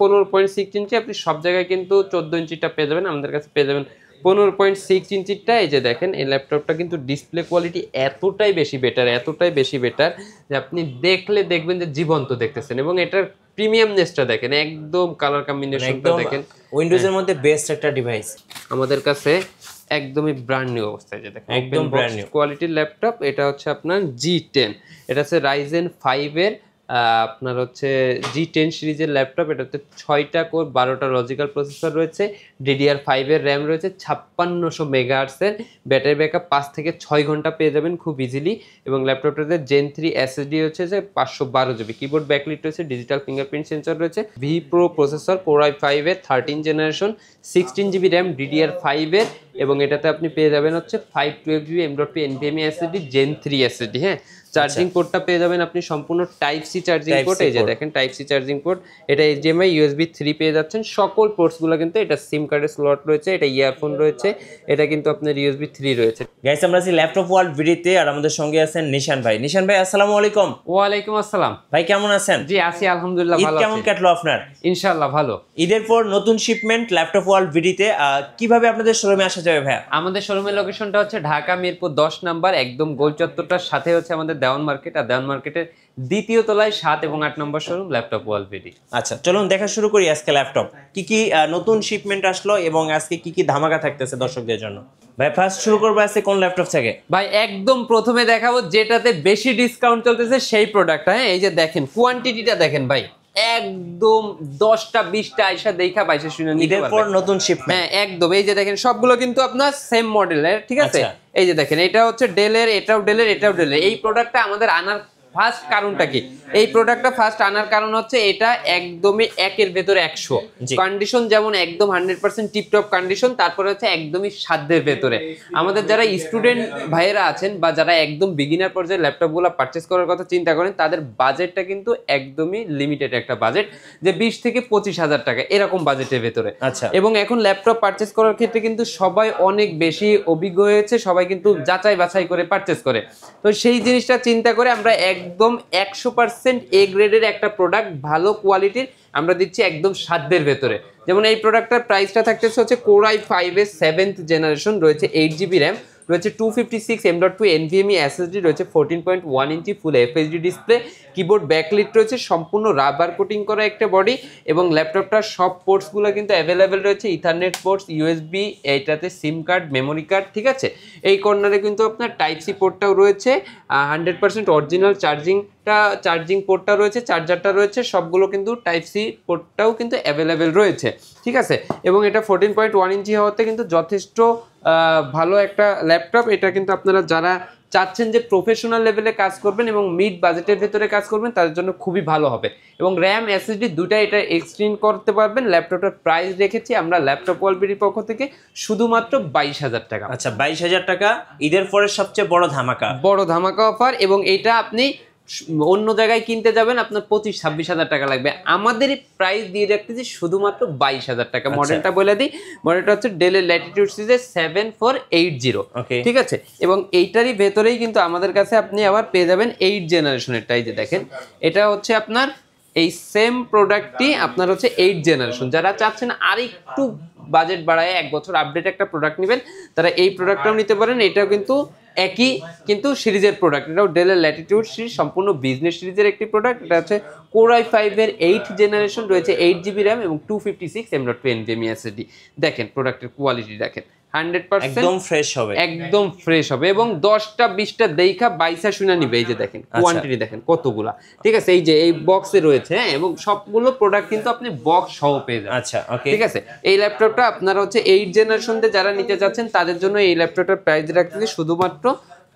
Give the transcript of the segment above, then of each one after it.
15.6 ইঞ্চি, আপনি সব জায়গায় কিন্তু 14 ইঞ্চিটা পেয়ে যাবেন, আমাদের কাছে পেয়ে যাবেন 15.6 ইঞ্চিটা। এই যে দেখেন এই ল্যাপটপটা কিন্তু ডিসপ্লে কোয়ালিটি এতটাই বেশি বেটার যে আপনি দেখলে দেখবেন যে জীবন্ত দেখতেছেন, এবং এটার প্রিমিয়ামনেসটা দেখেন, একদম কালার কম্বিনেশনটা দেখেন। উইন্ডোজের মধ্যে বেস্ট একটা ডিভাইস আমাদের কাছে একদমই ব্র্যান্ড নিউ অবস্থায়, যে দেখেন একদম ব্র্যান্ড নিউ কোয়ালিটির ল্যাপটপ। এটা হচ্ছে আপনার G10, এটা হচ্ছে Ryzen 5 এর আপনার হচ্ছে G10 সিরিজের ল্যাপটপ। এটাতে 6টা কোর 12টা লজিক্যাল প্রসেসর রয়েছে, DDR5 এর র্যাম রয়েছে, 5600 মেগাহার্টজের ব্যাটারি ব্যাকআপ, 5 থেকে 6 ঘন্টা পেয়ে যাবেন খুব ইজিলি। এবং ল্যাপটপটাতে Gen 3 SSD হচ্ছে যে 512 GB, কিবোর্ড ব্যাকলিট রয়েছে, ডিজিটাল ফিঙ্গারপ্রিন্ট সেন্সর রয়েছে, V Pro processor, Core i5 এর 13 জেনারেশন, 16 GB র্যাম, DDR5 এর, এবং এটাতে আপনি পেয়ে যাবেন হচ্ছে 512 GB M.2 NVMe SSD, Gen 3 SSD। হ্যাঁ, চার্জিং পোর্টটা পেয়ে যাবেন আপনি সম্পূর্ণ টাইপ সি চার্জিং পোর্ট। এই যে দেখেন টাইপ সি চার্জিং পোর্ট, এটা HDMI USB 3 পেয়ে যাচ্ছেন। সকল পোর্টসগুলো কিন্তু, এটা সিম কার্ডের স্লট রয়েছে, এটা ইয়ারফোন রয়েছে, এটা কিন্তু আপনার USB 3 রয়েছে। গাইস, আমরা আছি ল্যাপটপ ওয়ার্ল্ড ভিডিওতে, আর আমাদের সঙ্গে আছেন নিশান ভাই। নিশান ভাই, আসসালামু আলাইকুম। ওয়ালাইকুম আসসালাম ভাই, কেমন আছেন? জি আছি আলহামদুলিল্লাহ, ভালো আছি। কেমন কাটলো আপনার? ইনশাআল্লাহ ভালো। ঈদের পর নতুন শিপমেন্ট ল্যাপটপ ওয়ার্ল্ড ভিডিওতে, কিভাবে আপনাদের শোরুমে আসা যাবে ভাই? আমাদের শোরুমের লোকেশনটা হচ্ছে ঢাকা মিরপুর 10 নাম্বার, একদম গোল চত্বরটার সাথে হচ্ছে আমাদের দেওয়ান মার্কেট, আর দেওয়ান মার্কেটের দ্বিতীয় তলায় 7 এবং 8 নম্বর শোরুম ল্যাপটপ ওয়ার্ল্ড ভিডি। আচ্ছা, চলুন দেখা শুরু করি আজকে ল্যাপটপ কি কি নতুন শিপমেন্ট আসলো এবং আজকে কি কি ধামাকা থাকতেছে দর্শকদের জন্য। ভাই, ফার্স্ট শুরু করবো আজকে কোন ল্যাপটপ থেকে? ভাই একদম প্রথমে দেখাবো যেটাতে বেশি ডিসকাউন্ট চলতেছে সেই প্রোডাক্টটা। হ্যাঁ, এই যে দেখেন কোয়ান্টিটিটা দেখেন ভাই, একদম 10টা 20টা আইসা দেখা পাইছে শুনে নিতে ঈদের পর নতুন শিপমেন্ট। হ্যাঁ একদম, এই যে দেখেন সবগুলো কিন্তু আপনার সেম মডেলের, ঠিক আছে। এই যে দেখেন এটা হচ্ছে ডেলের, এটাও ডেলের, এটাও ডেলের। এই প্রোডাক্টটা আমাদের আনার ফার্স্ট কারণটা কি, এই প্রোডাক্টটা ফার্স্ট আনার কারণ হচ্ছে এটা একদমই একের ভেতরে 100, কন্ডিশন যেমন একদম 100% টিপটপ কন্ডিশন, তারপরে হচ্ছে একদমই সাধ্যের ভেতরে। আমাদের যারা স্টুডেন্ট ভাইয়েরা আছেন বা যারা একদম বিগিনার পর্যায়ে ল্যাপটপগুলো পারচেস করার কথা চিন্তা করেন, তাদের বাজেটটা কিন্তু একদমই লিমিটেড একটা বাজেট, যে 20 থেকে 25,000 টাকা এরকম বাজেটের ভেতরে। আচ্ছা, এবং এখন ল্যাপটপ পারচেস করার ক্ষেত্রে কিন্তু সবাই অনেক বেশি অভিজ্ঞ হয়েছে, সবাই কিন্তু যাচাই বাছাই করে পারচেস করে। তো সেই জিনিসটা চিন্তা করে আমরা একদম 100% এ গ্রেডের একটা প্রোডাক্ট, ভালো কোয়ালিটির আমরা দিচ্ছি একদম সাধ্যের ভেতরে। যেমন এই প্রোডাক্টটার প্রাইসটা থাকতেছে হচ্ছে Core i5 এর 7th জেনারেশন, রয়েছে 8 GB র্যাম, রয়েছে 256 M.2 NVMe SSD, রয়েছে 14.1 ইঞ্চি ফুল FHD ডিসপ্লে, কিবোর্ড ব্যাকলিট রয়েছে, সম্পূর্ণ রাবার কোটিং করা একটা বডি, এবং ল্যাপটপটার সব পোর্টসগুলো কিন্তু অ্যাভেলেবেল রয়েছে, ইথারনেট পোর্টস, USB, এইটাতে সিম কার্ড, মেমোরি কার্ড, ঠিক আছে। এই কর্নারে কিন্তু আপনার টাইপ সি পোর্টটাও রয়েছে, 100% অরিজিনাল চার্জিং পোর্টটা রয়েছে, চার্জারটা রয়েছে, সবগুলো কিন্তু টাইপ সি পোর্টটাও কিন্তু অ্যাভেলেবেল রয়েছে, ঠিক আছে। এবং এটা 14.1 ইঞ্চি হওয়াতে কিন্তু যথেষ্ট ভালো একটা ল্যাপটপ। এটা কিন্তু আপনারা যারা চাচ্ছেন যে প্রফেশনাল লেভেলে কাজ করবেন এবং মিড বাজেটের ভেতরে কাজ করবেন, তাদের জন্য খুবই ভালো হবে। এবং র্যাম SSD দুটাই এটা এক্সটেন্ড করতে পারবেন। ল্যাপটপটার প্রাইস রেখেছি আমরা ল্যাপটপ ওয়ার্ল্ডের পক্ষ থেকে শুধুমাত্র 22,000 টাকা। আচ্ছা, 22,000 টাকা ঈদের পরের সবচেয়ে বড় ধামাকা অফার। এবং এটা আপনি অন্য জায়গায় কিনতে যাবেন আপনার 25-26,000 টাকা লাগবে, আমাদের প্রাইস দিয়ে রাখতেছি শুধুমাত্র 22,000 টাকা। মডেলটা বলে দিই, মডেলটা হচ্ছে ডেলের ল্যাটিটিউড সিরিজের 7480, ঠিক আছে। এবং এইটারই ভেতরেই কিন্তু আমাদের কাছে আপনি আবার পেয়ে যাবেন 8 জেনারেশনেরটা। এই যে দেখেন এটা হচ্ছে আপনার এই সেম প্রোডাক্টটি আপনার হচ্ছে 8 জেনারেশন। যারা চাচ্ছেন আর একটু বাজেট বাড়ায় 1 বছর আপডেট একটা প্রোডাক্ট নেবেন, তারা এই প্রোডাক্টটাও নিতে পারেন। এটাও কিন্তু একই কিন্তু সিরিজের প্রোডাক্ট, এটাও ডেলের ল্যাটিটিউড সিরিজ, সম্পূর্ণ বিজনেস সিরিজের একটি প্রোডাক্ট। এটা হচ্ছে Core i5 এর 8th জেনারেশন, রয়েছে 8 GB র্যাম এবং 256 M.2 NVMe SSD। দেখেন প্রোডাক্টের কোয়ালিটি দেখেন, 100% একদম ফ্রেশ হবে এবং 10টা 20টা দেখা 22 শুনে নিবে। এই যে দেখেন কোয়ান্টিটি দেখেন কতগুলা, ঠিক আছে। এই যে এই বক্সে রয়েছে, এবং সবগুলো প্রোডাক্ট কিন্তু আপনি বক্স সহ পেয়ে যাবেন। আচ্ছা, ওকে, ঠিক আছে। এই ল্যাপটপটা আপনারা হচ্ছে 8 জেনারেশনতে যারা নিতে যাচ্ছেন তাদের জন্য এই ল্যাপটপটার প্রাইস রাখতেছি শুধুমাত্র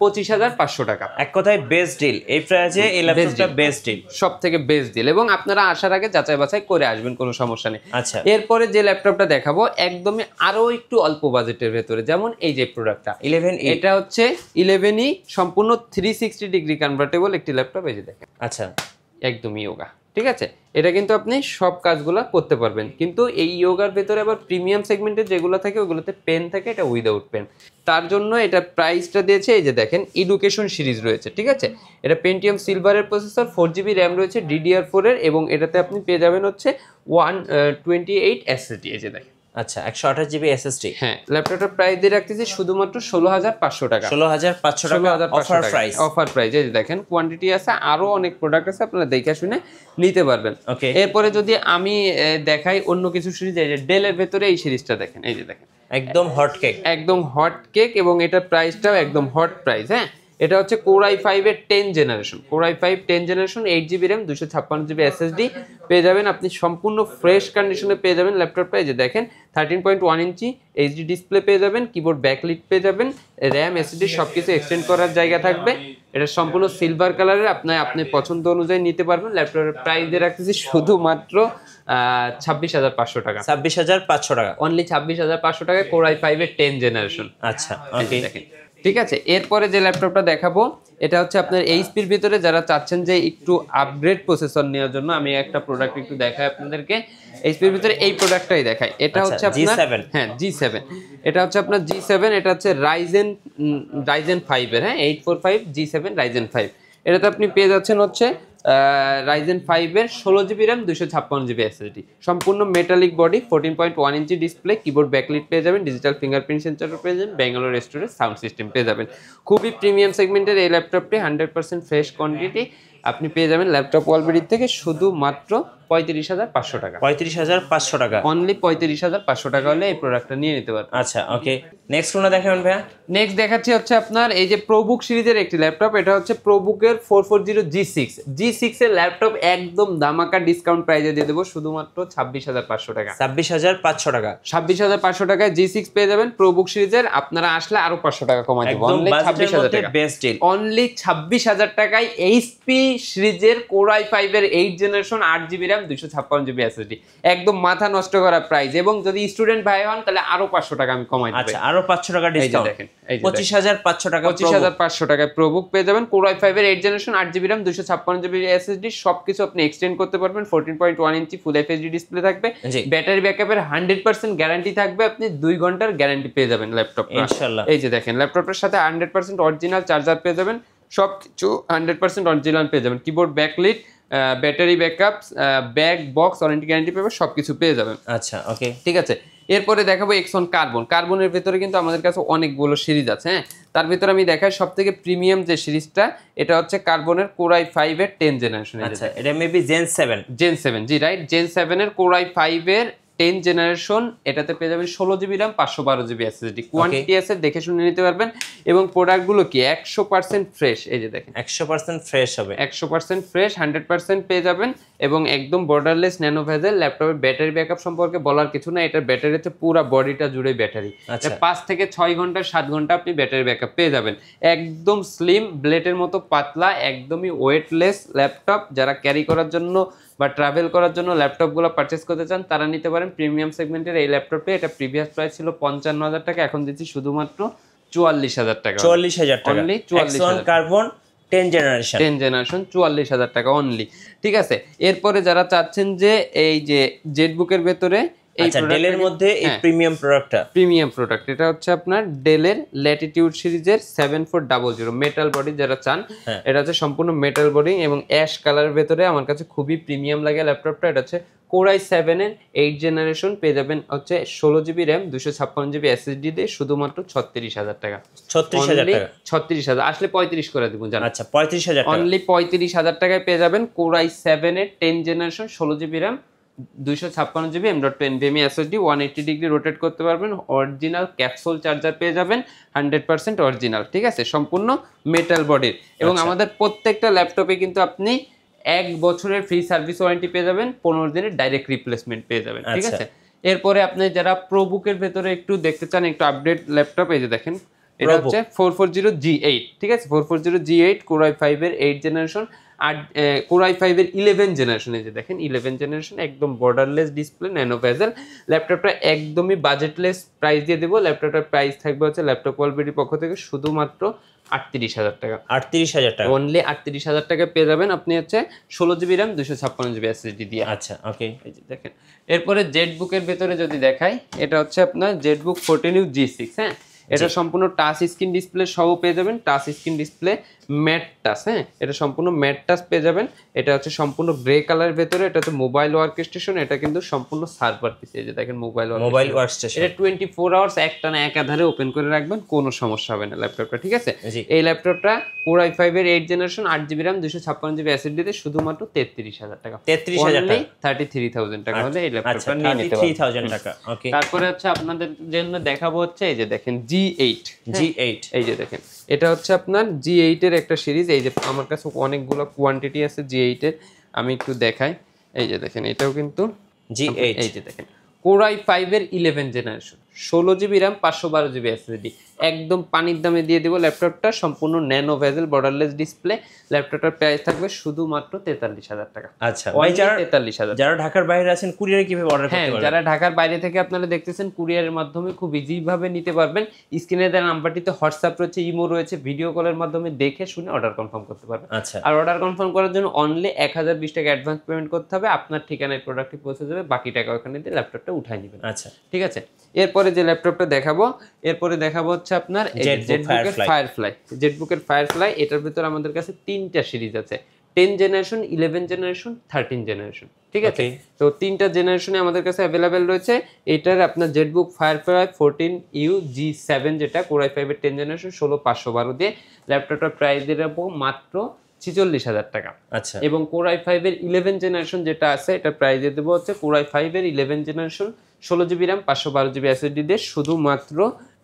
25,500 টাকা। এক কথায় বেস্ট ডিল, এই প্রাইসে এই ল্যাপটপটা বেস্ট ডিল, সব থেকে বেস্ট ডিল। এবং আপনারা আসার আগে যাচাই বাছাই করে আসবেন, কোনো সমস্যা নেই। আচ্ছা, এরপরে যে ল্যাপটপটা দেখাবো একদমই আরো একটু অল্প বাজেটের ভেতরে, যেমন এই যে প্রোডাক্টটা 11E, এটা হচ্ছে 11E সম্পূর্ণ 360 ডিগ্রি কনভার্টেবল একটি ল্যাপটপ। এই যে দেখেন, আচ্ছা, একদমই ইয়োগা, ঠিক আছে, এটা কিন্তু আপনি সব কাজগুলো করতে পারবেন। কিন্তু এই ইয়োগার ভেতরে আবার প্রিমিয়াম সেগমেন্টের যেগুলো থাকে ওগুলোতে পেন থাকে, এটা উইদাউট পেন। তার জন্য এটা প্রাইসটা দিয়েছে, এই যে দেখেন এডুকেশন সিরিজ রয়েছে, ঠিক আছে। এটা পেন্টিয়াম সিলভারের প্রসেসর, 4GB র্যাম রয়েছে DDR4 এর, এবং এটাতে আপনি পেয়ে যাবেন হচ্ছে 128 SSD। এই যে দেখেন, আচ্ছা 128GB SSD। হ্যাঁ, ল্যাপটপটার প্রাইস দিয়ে রাখতেছি শুধুমাত্র 16,500 টাকা। 16,500 টাকা অফার প্রাইস। অফার প্রাইস, এই যে দেখেন কোয়ান্টিটি আছে, আরো অনেক প্রোডাক্ট আছে, আপনারা দেখে শুনে নিতে পারবেন। ওকে, এরপরে যদি আমি দেখাই অন্য কিছু সিরিজ, এই যে ডেলের ভেতরে এই সিরিজটা দেখেন, এই যে দেখেন একদম হট কেক, একদম হট কেক, এবং এটার প্রাইসটাও একদম হট প্রাইস। হ্যাঁ, এটা হচ্ছে Core i5 এর 10 generation, Core i5 10 generation, 8GB RAM, 256GB SSD পেয়ে যাবেন আপনি, সম্পূর্ণ ফ্রেশ কন্ডিশনে পেয়ে যাবেন ল্যাপটপটা। এই যে দেখেন 13.1 ইঞ্চি এইচডি ডিসপ্লে পেয়ে যাবেন, কিবোর্ড ব্যাকলিট পেয়ে যাবেন, র্যাম এসএসডি সবকিছু এক্সটেন্ড করার জায়গা থাকবে। এটা সম্পূর্ণ সিলভার কালারের, আপনি পছন্দ অনুযায়ী নিতে পারবেন। ল্যাপটপের প্রাইস দিয়ে রাখতেছি শুধুমাত্র 26,500 টাকা। 26,500 টাকা, অনলি 26,500 টাকায় Core i5 এর 10 জেনারেশন। আচ্ছা ওকে, দেখেন, ঠিক আছে। এরপরে যে ল্যাপটপটা দেখাবো এটা হচ্ছে আপনার এইচপির ভিতরে, যারা চাচ্ছেন যে একটু আপগ্রেড প্রসেসর নেওয়ার জন্য, আমি একটা প্রোডাক্ট একটু দেখাই আপনাদেরকে। এইচপির ভিতরে এই প্রোডাক্টটাই দেখাই, এটা হচ্ছে আপনার G7। হ্যাঁ G7, এটা হচ্ছে আপনার G7, এটা হচ্ছে রাইজেন 5 এর, হ্যাঁ 845 G7 রাইজেন 5। এটাতে আপনি পেয়ে যাচ্ছেন হচ্ছে রাইজেন 5 এর 16GB র্যাম, 256GB SSD, সম্পূর্ণ metallic body, 14.1 inch display, keyboard backlit পেয়ে যাবেন, ডিজিটাল ফিঙ্গারপ্রিন্ট সেন্সর পেয়ে যাবেন, ব্যাঙ্গালোর স্টোরেজ সাউন্ড সিস্টেম পেয়ে যাবেন। খুবই প্রিমিয়াম সেগমেন্টের এই ল্যাপটপটি, 100% ফ্রেশ কোয়ান্টিটি আপনি পেয়ে যাবেন ল্যাপটপ ওয়ালবেরির থেকে শুধুমাত্র 35,500 টাকা। 35,500 টাকা, অনলি 35,500 টাকা হলে এই প্রোডাক্টটা নিয়ে নিতে পারবেন। আচ্ছা ওকে, নেক্সট কোনটা দেখাবেন ভাইয়া? নেক্সট দেখাচ্ছি হচ্ছে আপনার এই যে প্রোবুক সিরিজের একটি ল্যাপটপ, এটা হচ্ছে প্রোবুকের 440 G6 এর ল্যাপটপ, একদম দামাকা ডিসকাউন্ট প্রাইসে দিয়ে দেবো শুধুমাত্র 26,500 টাকা। 26,500 টাকা, 26,500 টাকায় G6 পেয়ে যাবেন প্রোবুক সিরিজের। আপনারা আসলে আরো 500 টাকা কমাই দেবো, অনলি 26,000 টাকা। বেস্ট ডিল, অনলি 26,000 টাকায় এইচপি সিরিজের Core i5 এর 8 generation, 8GB RAM, 256GB SSD, একদম মাথা নষ্ট করা প্রাইস। এবং যদি স্টুডেন্ট ভাই হন তাহলে আরো 500 টাকা আমি কমাই দেব। আচ্ছা আরো 500 টাকা ডিসকাউন্ট, দেখেন 25,500 টাকা, 25,500 টাকায় প্রোবুক পেয়ে যাবেন, Core i5 এর 8 generation, 8GB RAM, 256GB SSD, সবকিছু আপনি এক্সটেন্ড করতে পারবেন। 14.1 ইঞ্চি ফুল এফএইচডি ডিসপ্লে থাকবে, ব্যাটারি ব্যাকআপের 100% গ্যারান্টি থাকবে, আপনি 2 ঘন্টার গ্যারান্টি পেয়ে যাবেন ল্যাপটপ ইনশাআল্লাহ। এই যে দেখেন ল্যাপটপের সাথে 100% অরিজিনাল চার্জার পেয়ে যাবেন, সবকিছু 100% অরিজিনাল পেয়ে যাবেন, keyboard backlit, battery backup, back box warranty guarantee paper সবকিছু পেয়ে যাবেন। আচ্ছা ওকে, ঠিক আছে। এরপরে দেখাবো এক্সন কার্বনের ভিতরে কিন্তু আমাদের কাছে অনেকগুলো সিরিজ আছে। হ্যাঁ, তার ভিতরে আমি দেখাই সবথেকে প্রিমিয়াম যে সিরিজটা, এটা হচ্ছে কার্বনের Core i5 এর 10 জেনারেশন। আচ্ছা এটা মেবি Gen 7, জি রাইট, Gen 7 এর Core i5 এর 10 জেনারেশন, এটাতে পেয়ে যাবেন 16GB RAM, 512GB SSD, quantity আছে, দেখে শুনে নিতে পারবেন। এবং প্রোডাক্টগুলো কি 100% ফ্রেশ, এই যে দেখেন 100% ফ্রেশ হবে, 100% ফ্রেশ, 100% পেয়ে যাবেন, এবং একদম বর্ডারলেস ন্যানো ভেজেল। ল্যাপটপের ব্যাটারি ব্যাকআপ সম্পর্কে বলার কিছু না, এটার ব্যাটারিতে পুরো বডিটা জুড়ে ব্যাটারি, 5 থেকে 6 ঘন্টা 7 ঘন্টা আপনি ব্যাটারি ব্যাকআপ পেয়ে যাবেন। একদম স্লিম ব্লেডের মতো পাতলা, একদমই ওয়েটলেস ল্যাপটপ। যারা ক্যারি করার জন্য বা ট্রাভেল করার জন্য ল্যাপটপগুলো পারচেস করতে চান তারা নিতে পারেন প্রিমিয়াম সেগমেন্টের এই ল্যাপটপে। এটা প্রিভিয়াস প্রাইস ছিল 55,000 টাকা, এখন দিচ্ছি শুধুমাত্র 44,000 টাকা। 44,000 টাকা, অনলি 44,000 কার্বন 10 জেনারেশন 44,000 টাকা অনলি। ঠিক আছে। এরপরে যারা চাচ্ছেন যে এই যে জেটবুকের ভেতরে ডেলের মধ্যে এই প্রিমিয়াম প্রোডাক্ট, এটা হচ্ছে আপনার ডেলের ল্যাটিটিউড সিরিজের 7400 মেটাল বডি যারা চান, এটা হচ্ছে সম্পূর্ণ মেটাল বডি এবং অ্যাশ কালারের ভেতরে। আমার কাছে খুবই প্রিমিয়াম লাগে ল্যাপটপটা। এটা হচ্ছে Core i7 এর 8 জেনারেশন, পেয়ে যাবেন হচ্ছে 16GB র্যাম, 256GB SSD দিয়ে শুধুমাত্র 36,000 টাকা। 36,000 আসলে 35 করে দিব জান। আচ্ছা 35,000 টাকা, অনলি 35,000 টাকায় পেয়ে যাবেন Core i7 এর 10 generation, 16GB RAM, 256GB M.2 NVMe SSD, 180 degree rotate করতে পারবেন, অরিজিনাল ক্যাপসুল চার্জার পেয়ে যাবেন, 100% অরিজিনাল। ঠিক আছে, সম্পূর্ণ মেটাল বডির। এবং আমাদের প্রত্যেকটা ল্যাপটপে কিন্তু আপনি 1 বছরের ফ্রি সার্ভিস ওয়ারেন্টি পেয়ে যাবেন, 15 দিনের ডাইরেক্ট রিপ্লেসমেন্ট পেয়ে যাবেন। ঠিক আছে। এরপরে আপনি যারা প্রোবুকের ভেতরে একটু দেখতে চান একটু আপডেট ল্যাপটপ, এই যে দেখেন এটা হচ্ছে 440G8, ঠিক আছে, 440G8 Core i5 এর 8 জেনারেশন, আর Core i5 এর 11 জেনারেশন। এই যে দেখেন 11 জেনারেশন, একদম বর্ডারলেস ডিসপ্লে, ন্যানো বেজেল। ল্যাপটপটা একদমই বাজেটলেস প্রাইস দিয়ে দেবো। ল্যাপটপটার প্রাইস থাকবে হচ্ছে ল্যাপটপ ওয়ালবিডির পক্ষ থেকে শুধুমাত্র 38,000 টাকা। 38,000 টাকা, অনলি 38,000 টাকা পেয়ে যাবেন আপনি হচ্ছে 16GB RAM 256GB SSD দিয়ে। আচ্ছা ওকে। এই যে দেখেন, এরপরে জেটবুকের ভেতরে যদি দেখাই, এটা হচ্ছে আপনার জেটবুক 14U G6। হ্যাঁ, এটা সম্পূর্ণ টাচ স্ক্রিন ডিসপ্লে সহ পেয়ে যাবেন, touch screen display mat touch. হ্যাঁ, এটা সম্পূর্ণ ম্যাট টাচ পেয়ে যাবেন। এটা হচ্ছে সম্পূর্ণ গ্রে কালারের ভেতরে, এটা হচ্ছে মোবাইল ওয়ার্ক স্টেশন, এটা কিন্তু সম্পূর্ণ সার্ভার পিস। এই যে দেখেন মোবাইল ওয়ার্ক স্টেশন, এটা 24 আওয়ার্স একটানা একাধারে ওপেন করে রাখবেন, কোনো সমস্যা হবে না ল্যাপটপটা, ঠিক আছে। এই ল্যাপটপটা Core i5 এর 8 generation 8GB RAM 256GB SSD তে শুধুমাত্র 33,000 টাকা। 33,000 টাকা, 33,000 টাকা হলে এই ল্যাপটপটা নিয়ে নিতে পারবেন। 33,000 টাকা, ওকে। তারপরে হচ্ছে আপনাদের জন্য দেখাবো হচ্ছে এই যে দেখেন G8। এই যে দেখেন, এটা হচ্ছে আপনার G8 এর একটা সিরিজ। এই যে আমার কাছে অনেকগুলো কোয়ান্টিটি আছে G8 এর, আমি একটু দেখাই। এই যে দেখেন, এটাও কিন্তু G8। এই যে দেখেন Core i5 এর 11 generation, 16GB RAM 512GB SSD, একদম পানির দামে দিয়ে দেবো ল্যাপটপটা, সম্পূর্ণ ন্যানো ভেজেল বর্ডারলেস ডিসপ্লে। ল্যাপটপটার প্রাইস থাকবে শুধুমাত্র 43,000 টাকা। আচ্ছা, 43,000। যারা ঢাকার বাইরে আছেন কুরিয়ারে কিভাবে অর্ডার করতে পারবেন? যারা ঢাকার বাইরে থেকে আপনারা দেখতেছেন, কুরিয়ারের মাধ্যমে খুব ইজি ভাবে নিতে পারবেন। স্ক্রিনে দেওয়া নাম্বারটিতে হোয়াটসঅ্যাপ রয়েছে, ইমো রয়েছে, ভিডিও কলের মাধ্যমে দেখে শুনে অর্ডার কনফার্ম করতে পারবেন। আচ্ছা, আর অর্ডার কনফার্ম করার জন্য অনলি 1020 টাকা অ্যাডভান্স পেমেন্ট করতে হবে, আপনার ঠিকানায় প্রোডাক্টটি পৌঁছে যাবে, বাকি টাকা ওখানে দিয়ে ল্যাপটপটা উঠাই নেবেন। আচ্ছা, ঠিক আছে। এরপরে যে ল্যাপটপটা দেখাবো, হচ্ছে আপনার জেটবুকের ফায়ারফ্লাই। জেটবুকের ফায়ারফ্লাই, এটার ভিতরে আমাদের কাছে 3টা সিরিজ আছে, 10 জেনারেশন, 11 জেনারেশন, 13 জেনারেশন, ঠিক আছে। তো 3টা জেনারেশনে আমাদের কাছে অ্যাভেলেবেল রয়েছে। এটার আপনার জেটবুক ফায়ারফ্লাই 14U G7 যেটা Core i5 এর 10 জেনারেশন 16512 দিয়ে, ল্যাপটপটার প্রাইস দিয়ে রাখবো মাত্র 46,000 টাকা। আচ্ছা, এবং Core i5 এর 11 জেনারেশন যেটা আছে, এটা প্রাইস দিয়ে দেবো হচ্ছে Core i5 এর 11 generation 16GB RAM 512GB SSD দিয়ে, শুধুমাত্র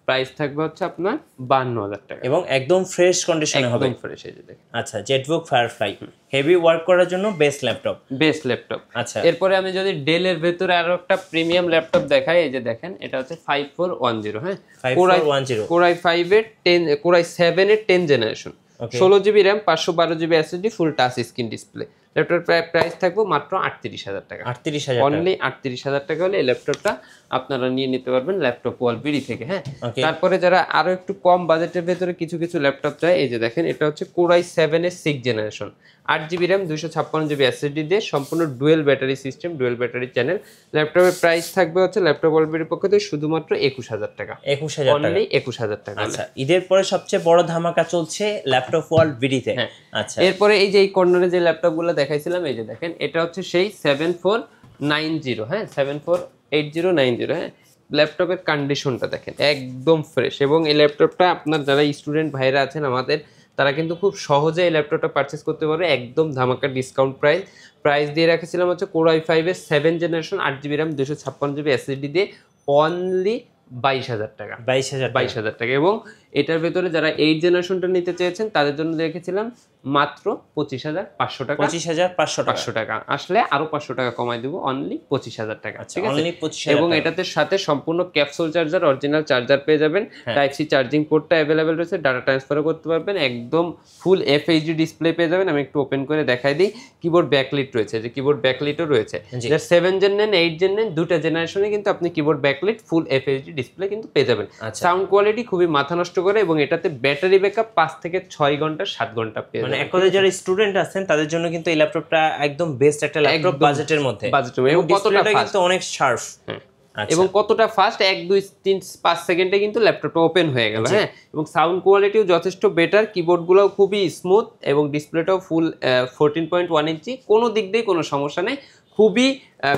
প্রাইস থাকবে হচ্ছে আপনার 52,000 টাকা, এবং একদম ফ্রেশ কন্ডিশনে হবে, একদম ফ্রেশ। এই যে দেখেন, আচ্ছা, জেটবুক ফায়ারফ্লাই হেভি ওয়ার্ক করার জন্য বেস্ট ল্যাপটপ। আচ্ছা, এরপরে আমি যদি ডেলের ভেতরে আরো একটা প্রিমিয়াম ল্যাপটপ দেখাই, এই যে দেখেন, এটা হচ্ছে 5410। হ্যাঁ, 5410 Core i5 এর 10, Core i7 এর 10 generation, 16GB RAM 512GB SSD, ফুল টাচ স্ক্রিন ডিসপ্লে। ল্যাপটপের প্রাইস থাকবে মাত্র 38,000 টাকা। 38,000, অনলি 38,000 টাকা হলে এই ল্যাপটপটা আপনারা নিয়ে নিতে পারবেন ল্যাপটপ ওয়ালবিডি থেকে। হ্যাঁ, তারপরে যারা আরো একটু কম বাজেটের ভেতরে কিছু ল্যাপটপ চায়, এই যে দেখেন, এটা হচ্ছে Core i7 এর 6 generation, 8GB RAM 256GB SSD দিয়ে, সম্পূর্ণ dual battery system, dual battery channel. ল্যাপটপের প্রাইস থাকবে হচ্ছে ল্যাপটপ ওয়ালবিডির পক্ষ থেকে শুধুমাত্র 21,000 টাকা। 21,000 টাকা, অনলি 21,000 টাকা। আচ্ছা, ঈদের পরে সবচেয়ে বড় ধামাকা চলছে ল্যাপটপ ওয়ালবিডিতে। আচ্ছা, এরপরে এই যে এই কর্নারে যে ল্যাপটপগুলো দেখাইছিলাম, এই যে দেখেন, এটা হচ্ছে সেই 7490। হ্যাঁ, 748090। হ্যাঁ, ল্যাপটপের কন্ডিশনটা দেখেন একদম ফ্রেশ, এবং এই ল্যাপটপটা আপনার যারা স্টুডেন্ট ভাইরা আছেন আমাদের, তারা কিন্তু খুব সহজে এই ল্যাপটপটা পারচেস করতে পারবে, একদম ধামাকা ডিসকাউন্ট প্রাইস দিয়ে রেখেছিলাম হচ্ছে Core i5 এর 7 generation 8GB RAM 256GB SSD দিয়ে, অনলি 22,000 টাকা। 22,000 টাকা। এবং এটার ভেতরে যারা 8 জেনারেশনটা নিতে চেয়েছেন, তাদের জন্য রেখেছিলাম মাত্র 25,500 টাকা। 25,500 টাকা আসলে আরো 500 টাকা কমাই দেবো, অনলি 25,000 টাকা। ঠিক আছে, অনলি 25,000। এবং এটাতে সাথে সম্পূর্ণ ক্যাপসুল চার্জার, অরিজিনাল চার্জার পেয়ে যাবেন, টাইপ সি চার্জিং পোর্টটা অ্যাভেলেবেল রয়েছে, ডাটা ট্রান্সফারও করতে পারবেন, একদম ফুল FHD ডিসপ্লে পেয়ে যাবেন। আমি একটু ওপেন করে দেখাই দিই, কিবোর্ড ব্যাকলিট রয়েছে, যে কিবোর্ড ব্যাকলিটও রয়েছে, যার 7 জেন নেন 8 জেন নেন, দুটা জেনারেশনে কিন্তু আপনি কিবোর্ড ব্যাকলিট ফুল FHD ডিসপ্লে কিন্তু পেয়ে যাবেন। সাউন্ড কোয়ালিটি খুবই মাথা নষ্ট করে, এবং এটাতে ব্যাটারি ব্যাকআপ 5 থেকে 6 ঘন্টা 7 ঘন্টা পেয়ে যাবেন। এক কথায় যারা স্টুডেন্ট আছেন তাদের জন্য কিন্তু এই ল্যাপটপটা একদম বেস্ট একটা ল্যাপটপ বাজেটের মধ্যে। এবং কতটা কিন্তু অনেক শার্প, এবং কতটা ফাস্ট, 1 2 3 5 সেকেন্ডে কিন্তু ল্যাপটপটা ওপেন হয়ে গেল। হ্যাঁ, এবং সাউন্ড কোয়ালিটিও যথেষ্ট বেটার, কিবোর্ডগুলোও খুবই স্মুথ, এবং ডিসপ্লেটাও ফুল 14.1 ইঞ্চি, কোনো দিক দিয়ে কোনো সমস্যা নেই। খুবই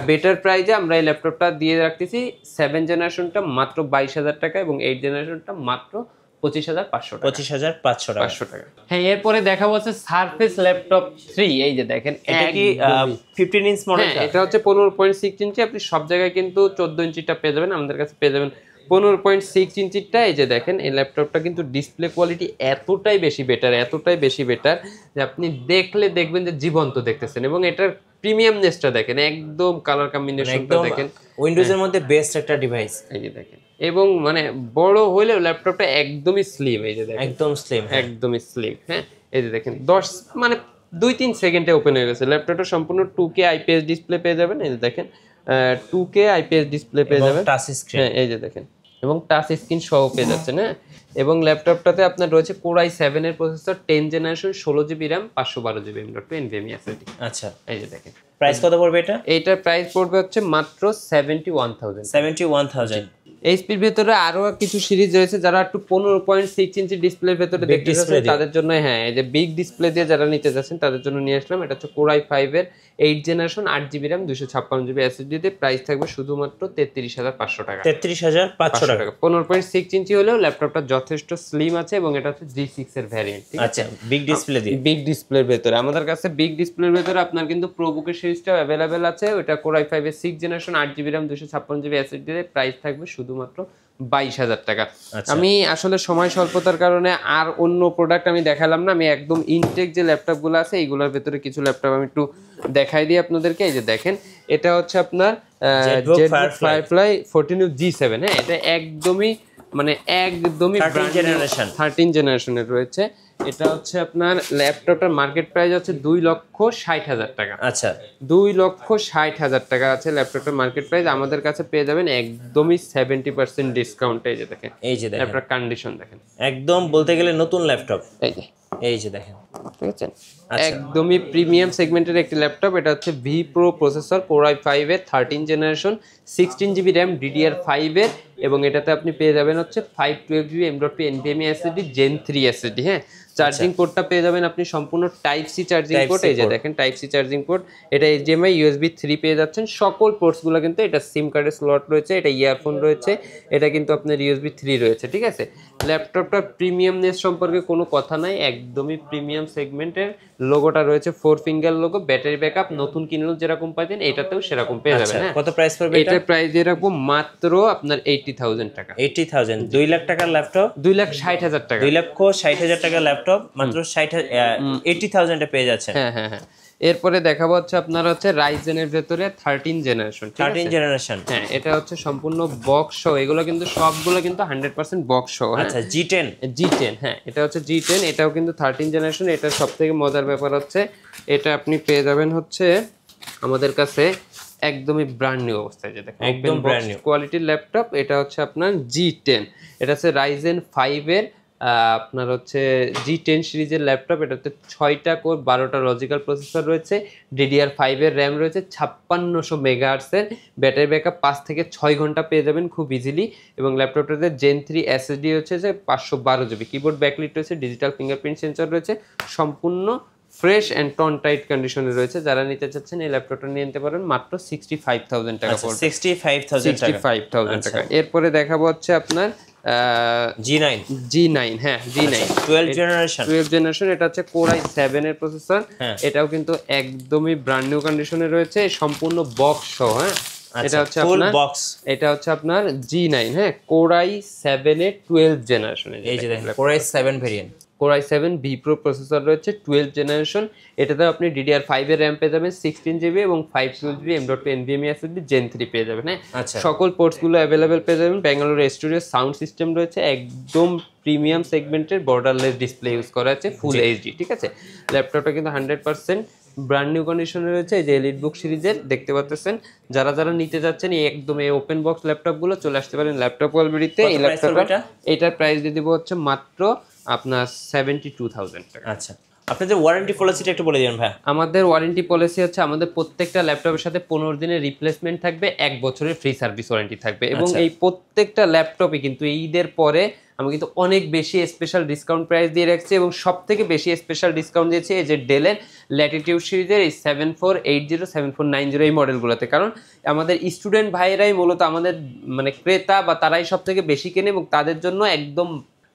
বেটার প্রাইজে আমরা এই ল্যাপটপটা দিয়ে রাখতেছি। 7 জেনারেশনটা মাত্র 22,000 টাকা, এবং 8 জেনারেশনটা মাত্র 25,500 টাকা। হ্যাঁ, এরপরে দেখা হচ্ছে সারফেস ল্যাপটপ 3। এই যে দেখেন, এটা কি 15 ইঞ্চ মডেল? এটা হচ্ছে 15.6 ইঞ্চি। আপনি সব জায়গায় কিন্তু 14 ইঞ্চিটা পেয়ে যাবেন, আমাদের কাছে পেয়ে যাবেন 15.6 ইঞ্চিটা। এই যে দেখেন, এই ল্যাপটপটা কিন্তু ডিসপ্লে কোয়ালিটি এতটাই বেশি বেটার যে আপনি দেখলে দেখবেন যে জীবন্ত দেখতেছেন, এবং এটার প্রিমিয়ামনেসটা দেখেন, একদম কালার কম্বিনেশনটা দেখেন, উইন্ডোজ এর মধ্যে বেস্ট একটা ডিভাইস। এই যে দেখেন, এবং মানে বড় হইলেও ল্যাপটপটা একদমই স্লিম, এই যে দেখেন একদম স্লিম, একদমই স্লিম। হ্যাঁ, এই যে দেখেন 10 মানে 2-3 সেকেন্ডে ওপেন হয়ে গেছে। ল্যাপটপটা সম্পূর্ণ 2K আইপিএস ডিসপ্লে পেয়ে যাবেন, এই যে দেখেন 2K আইপিএস ডিসপ্লে পেয়ে যাবেন, টাচ স্ক্রিন। হ্যাঁ এই যে দেখেন, এবং টাচ স্ক্রিন সহ পেয়ে যাচ্ছেন। হ্যাঁ, এবং ল্যাপটপটাতে আপনার রয়েছে Core i7 এর processor, 10 generation, 16GB RAM, 512GB M.2 NVMe SSD। আচ্ছা, এই যে দেখেন প্রাইস কত পড়বে এটা? এইটার প্রাইস পড়বে হচ্ছে মাত্র 71,000। 71,000। এইচপির ভেতরে আরো কিছু সিরিজ রয়েছে, যারা একটু 15.6 ইঞ্চি ডিসপ্লের ভেতরে দেখতে চাচ্ছেন তাদের জন্য, হ্যাঁ এই যে বিগ ডিসপ্লে দিয়ে যারা নিতে যাচ্ছেন তাদের জন্য নিয়ে আসলাম। এটা হচ্ছে Core i5 এর 8 generation, 8GB RAM, 256GB SSD দিয়ে, প্রাইস থাকবে শুধুমাত্র 33,500 টাকা। 33,500 টাকা। 15.6 ইঞ্চি হলেও ল্যাপটপটা যথেষ্ট স্লিম আছে, এবং এটা হচ্ছে G6 এর ভ্যারিয়েন্ট। ঠিক আছে, বিগ ডিসপ্লে দিয়ে, বিগ ডিসপ্লের ভেতরে আমাদের কাছে বিগ ডিসপ্লের ভেতরে আপনার কিন্তু প্রোবুকের সিরিজটাও অ্যাভেলেবেল আছে। ওটা Core i5 এর 6 generation, 8GB RAM, 256GB SSD দিয়ে, প্রাইস থাকবে শুধুমাত্র 22,000 টাকা। আমি আসলে সময় স্বল্পতার কারণে আর অন্য প্রোডাক্ট আমি দেখালাম না, আমি একদম ইনটেক যে ল্যাপটপগুলো আছে এইগুলোর ভেতরে কিছু ল্যাপটপ আমি একটু দেখাই দিই আপনাদেরকে। এই যে দেখেন, এটা হচ্ছে আপনার ZBook Firefly 14 G7। হ্যাঁ, এটা একদমই মানে একদমই 13 জেনারেশনের রয়েছে। এটা হচ্ছে আপনার ল্যাপটপটার মার্কেট প্রাইস হচ্ছে 2,60,000 টাকা। আচ্ছা, 2,60,000 টাকা আছে ল্যাপটপটার মার্কেট প্রাইস। আমাদের কাছে পেয়ে যাবেন একদমই 70% ডিসকাউন্ট। এই যে দেখেন, এই যে দেখেন ল্যাপটপ কন্ডিশন দেখেন, একদম বলতে গেলে নতুন ল্যাপটপ। এই যে দেখেন, ঠিক আছে, একদমই প্রিমিয়াম সেগমেন্টের একটি ল্যাপটপ। এটা হচ্ছে V pro processor, Core i5 এর 13 জেনারেশন, 16GB RAM, DDR5 এর, এবং এটাতে আপনি পেয়ে যাবেন হচ্ছে 512GB M.2 NVMe SSD Gen 3 SSD। হ্যাঁ, চার্জিং পোর্টটা পেয়ে যাবেন আপনি সম্পূর্ণ টাইপ সি চার্জিং পোর্ট। এই যে দেখেন টাইপ সি চার্জিং পোর্ট, এটা HDMI USB 3 পেয়ে যাচ্ছেন। সকল পোর্টসগুলো কিন্তু, এটা সিম কার্ডের স্লট রয়েছে, এটা ইয়ারফোন রয়েছে, এটা কিন্তু আপনার USB 3 রয়েছে। ঠিক আছে, ল্যাপটপটার প্রিমিয়ামনেস সম্পর্কে কোনো কথা নাই, একদমই প্রিমিয়াম সেগমেন্টের। লোগোটা রয়েছে 4 ফিঙ্গার লোগো। ব্যাটারি ব্যাকআপ নতুন কিনলেও যেরকম পাইতেন এটাতেও সেরকম পেয়ে যাবেন। হ্যাঁ, কত প্রাইস পড়বে এটা? এটার প্রাইস এরকম মাত্র আপনার 80,000 টাকা। 80,000, 2 লাখ টাকার ল্যাপটপ, 2,60,000 টাকা, 2,60,000 টাকার ল্যাপটপ মাত্র 80,000 এ পেয়ে যাচ্ছেন। হ্যাঁ হ্যাঁ হ্যাঁ। এরপরে দেখাবো হচ্ছে আপনার হচ্ছে Ryzen এর ভেতরে 13 জেনারেশন। 13 জেনারেশন, হ্যাঁ, এটা হচ্ছে সম্পূর্ণ বক্স সহ। এগুলো কিন্তু সবগুলো কিন্তু 100% বক্স সহ। আচ্ছা, G10, হ্যাঁ এটা হচ্ছে G10, এটাও কিন্তু 13 জেনারেশন। এটা সবথেকে মজার ব্যাপার হচ্ছে এটা আপনি পেয়ে যাবেন হচ্ছে আমাদের কাছে একদমই ব্র্যান্ড নিউ অবস্থায়। যে দেখেন একদম ব্র্যান্ড নিউ কোয়ালিটির ল্যাপটপ। এটা হচ্ছে আপনার G10, এটা হচ্ছে Ryzen 5 এর আপনার হচ্ছে G10 সিরিজের ল্যাপটপ। এটাতে 6টা কোর, 12টা লজিক্যাল প্রসেসর রয়েছে, DDR5 এর র্যাম রয়েছে, 5600 মেগাহার্টসের ব্যাটারি ব্যাকআপ, 5 থেকে 6 ঘন্টা পেয়ে যাবেন খুব ইজিলি। এবং ল্যাপটপটাতে Gen 3 SSD হচ্ছে যে 512GB, কিবোর্ড ব্যাকলিট রয়েছে, ডিজিটাল ফিঙ্গারপ্রিন্ট সেন্সর রয়েছে, সম্পূর্ণ ফ্রেশ অ্যান্ড টন টাইট কন্ডিশনে রয়েছে। যারা নিতে চাচ্ছেন এই ল্যাপটপটা নিয়ে নিতে পারেন, মাত্র 65,000 টাকা পড়বে। 65,000 টাকা। এরপরে দেখাবো হচ্ছে আপনার G9। হ্যাঁ, G9 12 জেনারেশন। এটা হচ্ছে Core i7 এর প্রসেসর। এটাও কিন্তু একদমই ব্র্যান্ড নিউ কন্ডিশনে রয়েছে, সম্পূর্ণ বক্স সহ। হ্যাঁ, এটা হচ্ছে আপনার বক্স, এটা হচ্ছে আপনার G9। হ্যাঁ, Core i7 এর 12 জেনারেশন। এই যে দেখেন Core i7 variant, Core i7 V Pro processor রয়েছে, 12 জেনারেশন। এটাতে আপনি DDR5 এর RAM পেয়ে যাবেন 16GB, এবং 512GB M.2 NVMe SSD Gen 3 পেয়ে যাবেন। হ্যাঁ, সকল পোর্টসগুলো অ্যাভেলেবেল পেয়ে যাবেন। ব্যাঙ্গালোর স্টুডিও সাউন্ড সিস্টেম রয়েছে, একদম প্রিমিয়াম সেগমেন্টের বর্ডারলেস ডিসপ্লে ইউজ করা আছে, ফুল এইচডি। ঠিক আছে, ল্যাপটপটা কিন্তু 100% ব্র্যান্ড নিউ কন্ডিশনে রয়েছে। এই যে এলিটবুক সিরিজের দেখতে পাচ্ছেন, যারা যারা নিতে যাচ্ছেন এই একদম এই ওপেন বক্স ল্যাপটপগুলো চলে আসতে পারেন ল্যাপটপ ওয়ালবেরিতে। এই ল্যাপটপটা এটার প্রাইস দিয়ে দিব হচ্ছে মাত্র আপনার 72,000 টাকা। আচ্ছা, আপনাদের ওয়ারেন্টি পলিসিটা একটু বলে দিবেন ভাই। আমাদের ওয়ারেন্টি পলিসি হচ্ছে আমাদের প্রত্যেকটা ল্যাপটপের সাথে 15 দিনের রিপ্লেসমেন্ট থাকবে, 1 বছরের ফ্রি সার্ভিস ওয়ারেন্টি থাকবে। এবং এই প্রত্যেকটা ল্যাপটপে কিন্তু ঈদের পরে আমি কিন্তু অনেক বেশি স্পেশাল ডিসকাউন্ট প্রাইস দিয়ে রাখছি, এবং সব থেকে বেশি স্পেশাল ডিসকাউন্ট দিয়েছি এই যে ডেলের ল্যাটিটিউড সিরিজের এই 7480 7490 এই মডেলগুলোতে। কারণ আমাদের স্টুডেন্ট ভাইয়েরাই মূলত আমাদের মানে ক্রেতা, বা তারাই সব থেকে বেশি কেনে, এবং তাদের জন্য একদম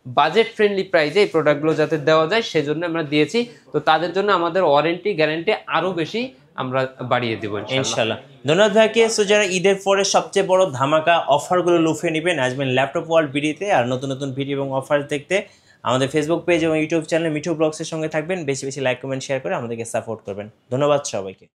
বাজেট ফ্রেন্ডলি প্রাইসে এই প্রোডাক্টগুলো যাতে দেওয়া যায় সেজন্য আমরা দিয়েছি। তো তাদের জন্য আমাদের ওয়ারেন্টি গ্যারান্টি আরও বেশি আমরা বাড়িয়ে দেবো ইনশাআল্লাহ। ধন্যবাদ ভাইকে। সো যারা ঈদের পরে সবচেয়ে বড় ধামাকা অফারগুলো লুফে নেবেন, আসবেন ল্যাপটপ ওয়ার্ল্ড ভিডিওতে। আর নতুন নতুন ভিডিও এবং অফার দেখতে আমাদের ফেসবুক পেজ এবং ইউটিউব চ্যানেল মিঠু ব্লগসের সঙ্গে থাকবেন। বেশি বেশি লাইক কমেন্ট শেয়ার করে আমাদেরকে সাপোর্ট করবেন। ধন্যবাদ সবাইকে।